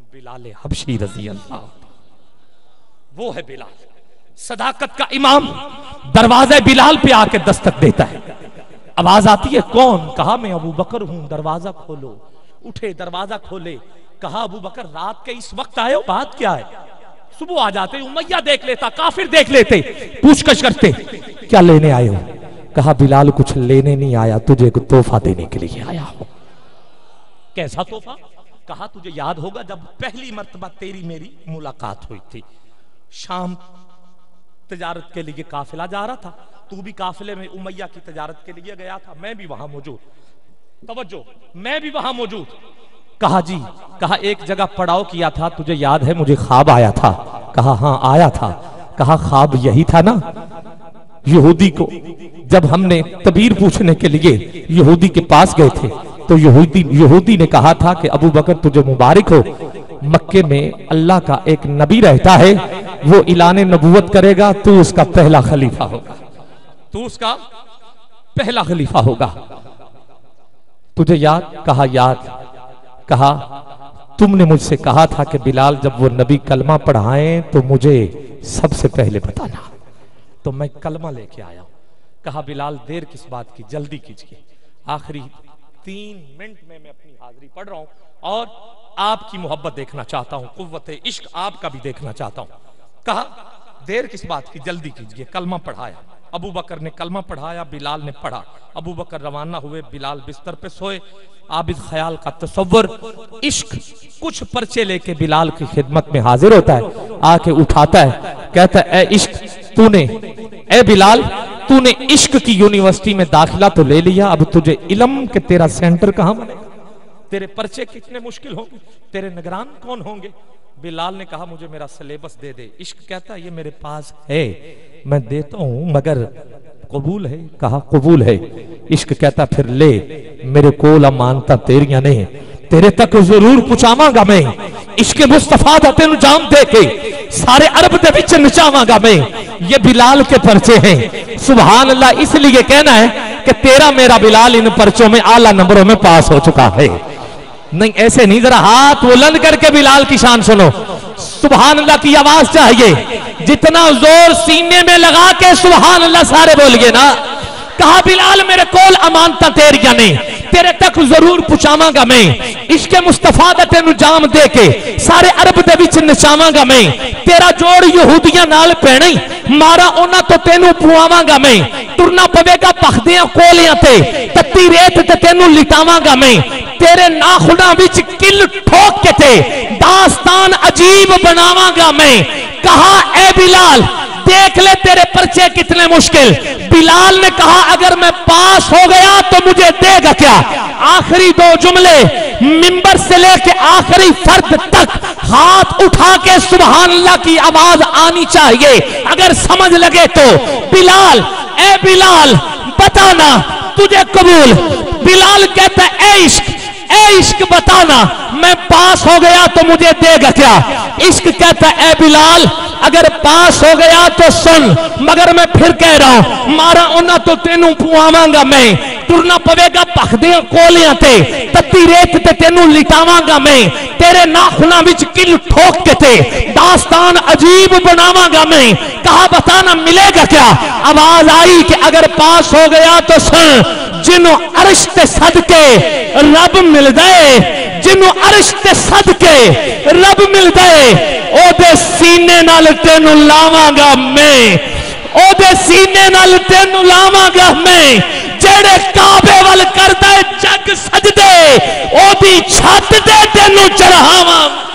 बिलाल हबशी रज़ी अल्लाह, वो है बिलाल सदाकत का इमाम। दरवाजे बिलाल पे आके दस्तक देता है, आवाज आती है कौन? कहा मैं अबू बकर हूं, दरवाजा खोलो। उठे, दरवाजा खोले, कहा अबू बकर रात के इस वक्त आए हो, बात क्या है? सुबह आ जाते, उमैया देख लेता, काफिर देख लेते, पूछकछ करते क्या लेने आए हो? कहा बिलाल कुछ लेने नहीं आया, तुझे एक तोहफा देने के लिए आया हूं। कैसा तोहफा? कहा तुझे याद होगा जब पहली मर्तबा तेरी मेरी मुलाकात हुई थी, शाम तिजारत के लिए काफिला जा रहा था, तू भी काफिले में उमैया की तिजारत के लिए गया था, मैं भी वहां मौजूद, तवज्जो, मैं भी वहां मौजूद। कहा जी, कहा एक जगह पड़ाव किया था, तुझे याद है? मुझे ख्वाब आया था। कहा हाँ आया था। कहा ख्वाब यही था ना? यहूदी को जब हमने तबीर पूछने के लिए यहूदी के पास गए थे तो यहूदी ने कहा था कि अबू बकर तुझे मुबारक हो, मक्के में अल्लाह का एक नबी रहता है, वो इलाने नबूवत करेगा, तू उसका पहला खलीफा होगा, तू उसका पहला खलीफा होगा। तुझे याद? कहा याद। कहा तुमने मुझसे कहा था कि बिलाल जब वो नबी कलमा पढ़ाएं तो मुझे सबसे पहले बताना, तो मैं कलमा लेके आया हूं। कहा बिलाल देर किस बात की, जल्दी कीजिए, आखिरी 3 मिनट में मैं अपनी हाजिरी पढ़ रहा हूं और आपकी मोहब्बत देखना चाहता हूं, कुव्वत इश्क आपका भी देखना चाहता हूं। कहा देर किस बात की, जल्दी कीजिए। कलमा पढ़ाया, अबू बकर ने कलमा पढ़ाया, बिलाल ने पढ़ा, अबू बकर रवाना हुए, बिलाल बिस्तर पे सोए। आबिद ख्याल का तसव्वुर, इश्क कुछ पर्चे लेके बिलाल की खिदमत में हाजिर होता है, आके उठाता है, कहता है ए इश्क तूने, ए बिलाल तूने इश्क की यूनिवर्सिटी में दाखिला तो ले लिया, अब तुझे इल्म के तेरा सेंटर कहां बनेगा? तेरे पर्चे कितने मुश्किल होंगे, तेरे निगरान कौन होंगे? बिलाल ने कहा मुझे मेरा सिलेबस दे दे। इश्क कहता है ये मेरे पास है, मैं देता हूं, मगर कबूल है? कहा कबूल है। इश्क कहता फिर ले, मेरे कोल अमानता तेरियां ने, तेरे तक जरूर पहुंचावांगा मैं, इश्क मुस्तफा दा तेनु जाम दे के सारे अरब दे विच नचावांगा मैं। ये बिलाल के पर्चे हैं, सुभान अल्लाह। इसलिए कहना है कि तेरा मेरा बिलाल इन पर्चों में आला नंबरों में पास हो चुका है। नहीं ऐसे नहीं, जरा हाथ बुलंद करके बिलाल की शान सुनो, सुभान अल्लाह की आवाज चाहिए, जितना जोर सीने में लगा के सुभान अल्लाह सारे बोलिए ना। कहा बिलाल मेरे कोल अमानता तेरियां ने, तेरे तक जरूर पहुंचावांगा मैं, इश्के मुस्तफा दा तेनु जाम दे के सारे अरब दे विच नचावांगा मैं। तेरा जोड़ यहूदियां नाल पैणे, मारा ओना तो तेनु पुआवांगा मैं, टुरना पवेगा पखदियां कोलियां ते, तत्ती रेत ते तेनु लिटावांगा मैं, तेरे नाखुना विच किल ठोक के ते दास्तान अजीब बनावांगा मैं। कहा ए बिलाल देख ले तेरे पर्चे कितने मुश्किल। बिलाल ने कहा अगर मैं पास हो गया तो मुझे देगा क्या? आखिरी 2 जुमले मिंबर से लेके आखिरी फर्द तक हाथ उठा के सुभान अल्लाह की आवाज आनी चाहिए, अगर समझ लगे तो। बिलाल, ए बिलाल बताना तुझे कबूल? बिलाल कहता है ए इश्क, ए इश्क बताना मैं पास हो गया तो मुझे देगा क्या? इश्क कहता है ए बिलाल अगर पास हो गया तो सुन, मगर मैं फिर कह रहा हूं मारा ओना तो तेनू पुआवांगा मैं, टुरना पवेगा पखदियां कोलियां ते, तत्ती रेत ते तेनू लिटावांगा मैं, तेरे नाखुना विच किल ठोक के ते दास्तान अजीब बनावांगा मैं। कहा बताना मिलेगा क्या? आवाज आई कि अगर पास हो गया तो सुन, जिन्हों अर्श ते सदके रब मिल गए, जिन्हों अर्श ते सदके रब मिल गए, ओदे सीने नाल तेनू लावांगा मैं, ओदे सीने नाल तेनू लावांगा मैं। जेड़े काबे वल करदा है जग सजदे, ओदी छत ते तेनू चढ़ावां।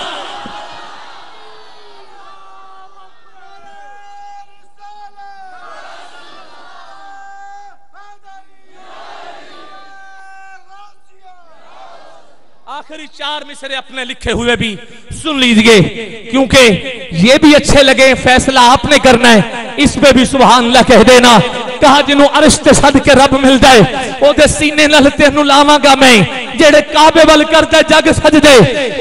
आखिरी 4 मिसरे अपने लिखे हुए भी सुन लीजिए, क्योंकि ये भी अच्छे लगे, फैसला आपने करना है, इस पे भी सुभान अल्लाह कह देना। कहा जिन्हों अरश ते सद के रब मिल जाए ओदे सीने नाल तेनू लावांगा मैं, जेड़े काबे वल करदा जग सजदे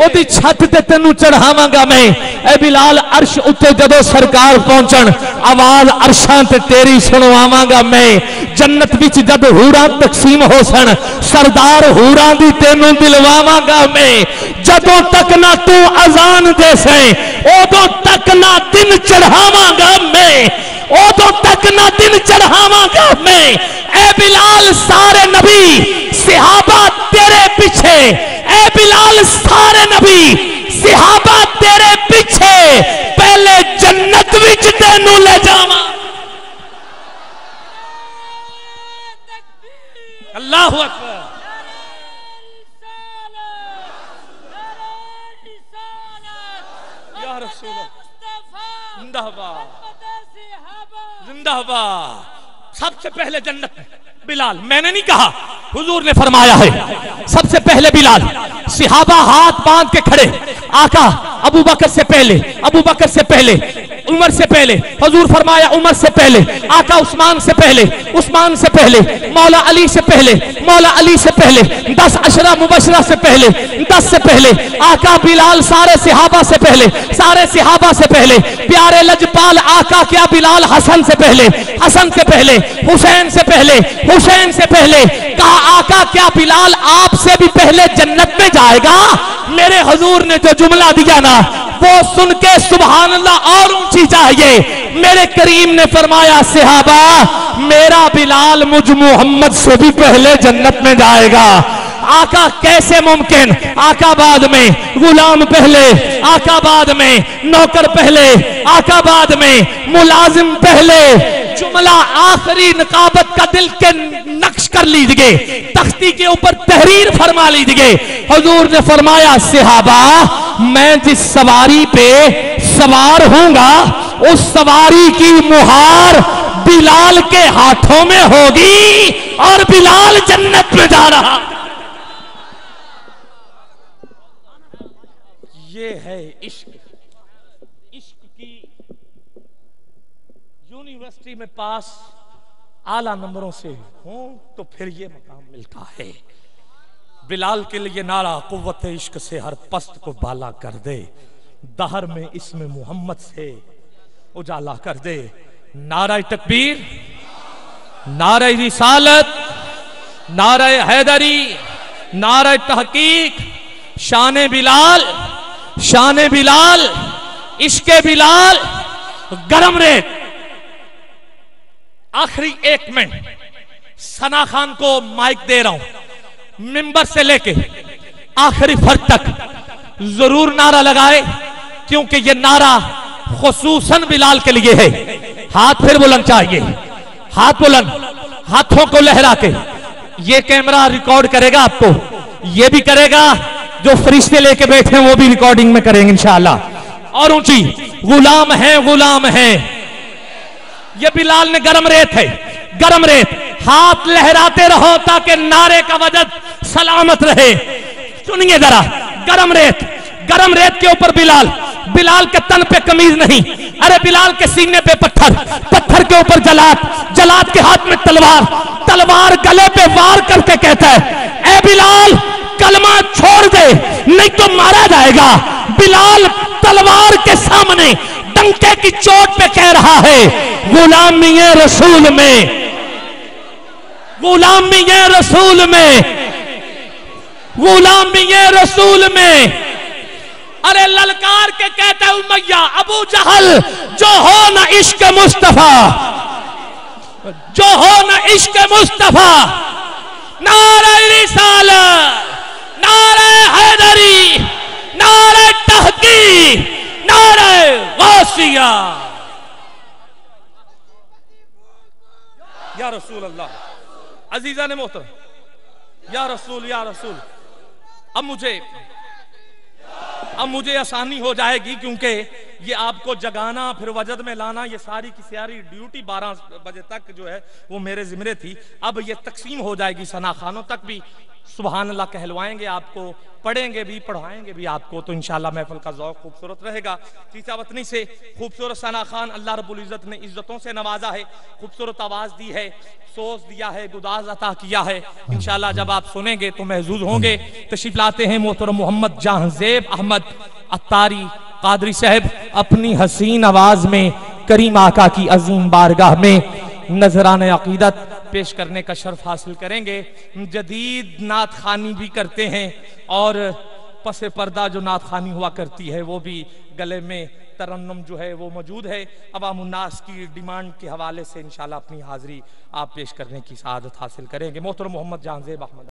ओदी छत ते तेनू चढ़ावांगा मैं। ए बिलाल अर्श उत्ते जदों सरकार पहुंचण आवाज अर्शां ते तेरी सुनवावांगा मैं। जन्नत विच जद हूरां तकसीम हो सन सरदार हूरां दी तेनू दिलवावांगा मैं। जदों तक ना तू अजान दे से उदों तक ना दिन चढ़ावांगा मैं, उदों तक ना दिन चढ़ावांगा मैं। ए बिलाल सारे नबी सहाबा तेरे पीछे, ए बिलाल सारे नबी सहाबा तेरे पीछे, पहले जन्नत विच तेनू ले जावां। अल्लाहु अकबर। या रसूल जिंदाबाद जिंदाबाद। सबसे पहले जन्नत में बिलाल, मैंने नहीं कहा, हुजूर ने फरमाया है सबसे पहले बिलाल। सहाबा हाथ बांध के खड़े, आका अबू बकर से पहले, अबू बकर से पहले, उमर से पहले, हुजूर फरमाया उमर से पहले, आका उस्मान से पहले, उस्मान से पहले, मौला अली से पहले, मौला अली से पहले, 10 अशरा मुबशरा से पहले, 10 से पहले, आका बिलाल सारे सहाबा से पहले, सारे सहाबा से पहले, प्यारे लजपाल आका क्या बिलाल हसन से पहले, हसन से पहले, हुसैन से पहले, हुसैन से पहले। कहा आका क्या बिलाल आपसे भी पहले जन्नत में जाएगा? मेरे हुजूर ने जो जुमला दिया ना वो सुन के सुभान अल्लाह और ऊंची चाहिए। मेरे करीम ने फरमाया सहाबा मेरा बिलाल मुझ मोहम्मद से भी पहले जन्नत में जाएगा। आका कैसे मुमकिन? आका बाद में, गुलाम पहले, आका बाद में, नौकर पहले, आका बाद में, मुलाजिम पहले। जुमला आखिरी नकाबत का दिल के नक्श कर लीजिए, तख्ती के ऊपर तहरीर फरमा लीजिए। हुजूर ने फरमाया सहाबा मैं जिस सवारी पे सवार हूंगा उस सवारी की मुहार बिलाल के हाथों में होगी और बिलाल जन्नत में जा रहा। ये है इश्क। इश्क की यूनिवर्सिटी में पास आला नंबरों से हूं तो फिर ये मकाम मिलता है। बिलाल के लिए नारा कुव्वत इश्क से हर पस्त को बाला कर दे, दहर में इसमें मोहम्मद से उजाला कर दे। नारा तकबीर, नारा रिसालत, नारा हैदरी, नारा तहकीक, शान बिलाल, शान बिलाल, इश्के बिलाल, गरम रेत। आखिरी 1 मिनट सना खान को माइक दे रहा हूं, मिंबर से लेके आखिरी फर्द तक जरूर नारा लगाए क्योंकि यह नारा खुसूसन बिलाल के लिए है। हाथ फिर बुलंद चाहिए, हाथ बुलंद, हाथों को लहरा के। ये कैमरा रिकॉर्ड करेगा आपको, ये भी करेगा, जो फरिश्ते लेके बैठे हैं वो भी रिकॉर्डिंग में करेंगे इंशाअल्लाह। और ऊंची गुलाम है, गुलाम है। ये बिलाल ने गरम रेत है, गरम रेत। हाथ लहराते रहो ताकि नारे का वजद सलामत रहे। सुनिए जरा, गरम रेत, गरम रेत के ऊपर बिलाल, बिलाल के तन पे कमीज नहीं, अरे बिलाल के सीने पे पत्थर, पत्थर के ऊपर जलाद, जलाद के हाथ में तलवार, तलवार गले पे वार करके कहता है ए बिलाल कलमा छोड़ दे नहीं तो मारा जाएगा। बिलाल तलवार के सामने डंके की चोट पे कह रहा है गुलामी रसूल में, गुलामी रसूल में, गुलामी रसूल में। अरे ललकार के कहता है उमैया अबू जहल जो हो न इश्क मुस्तफा, जो हो न इश्क मुस्तफा। नारे रिसालत, नारे हैदरी, नारे तहकीक, नारे गासिया। या रसूल अल्लाह, अजीजा ने मोहतरम, या रसूल, या रसूल। अब मुझे आसानी हो जाएगी क्योंकि ये आपको जगाना फिर वजद में लाना, ये सारी की सारी ड्यूटी 12 बजे तक जो है वो मेरे जिम्मे थी। अब ये तकसीम हो जाएगी सना खानों तक भी। सुभान अल्लाह कहलवाएंगे आपको, पढ़ेंगे भी पढ़ाएंगे भी आपको, तो इंशाल्लाह महफिल का ज़ौक़ खूबसूरत रहेगा। चीचा वतनी से खूबसूरत सना खान अल्लाह रब्बुल इज़्ज़त ने इज़्ज़तों से नवाजा है, खूबसूरत आवाज़ दी है, सोच दिया है, गुदाज अता किया है। इंशाल्लाह जब आप सुनेंगे तो महजूज होंगे। तशरीफ लाते हैं मोहतरम मोहम्मद जहांज़ेब अहमद अत्तारी कादरी साहब, अपनी हसीन आवाज में करीम आका की अजीम बारगाह में नजराने अकीदत पेश करने का शर्फ हासिल करेंगे। जदीद नात खानी भी करते हैं और पसे पर्दा जो नात खानी हुआ करती है वो भी गले में तरन्नुम जो है वो मौजूद है। अवाम उन्नास की डिमांड के हवाले से इंशाल्लाह अपनी हाजिरी आप पेश करने की सआदत हासिल करेंगे। मोहतरम मोहम्मद जहांज़ेब अहमद।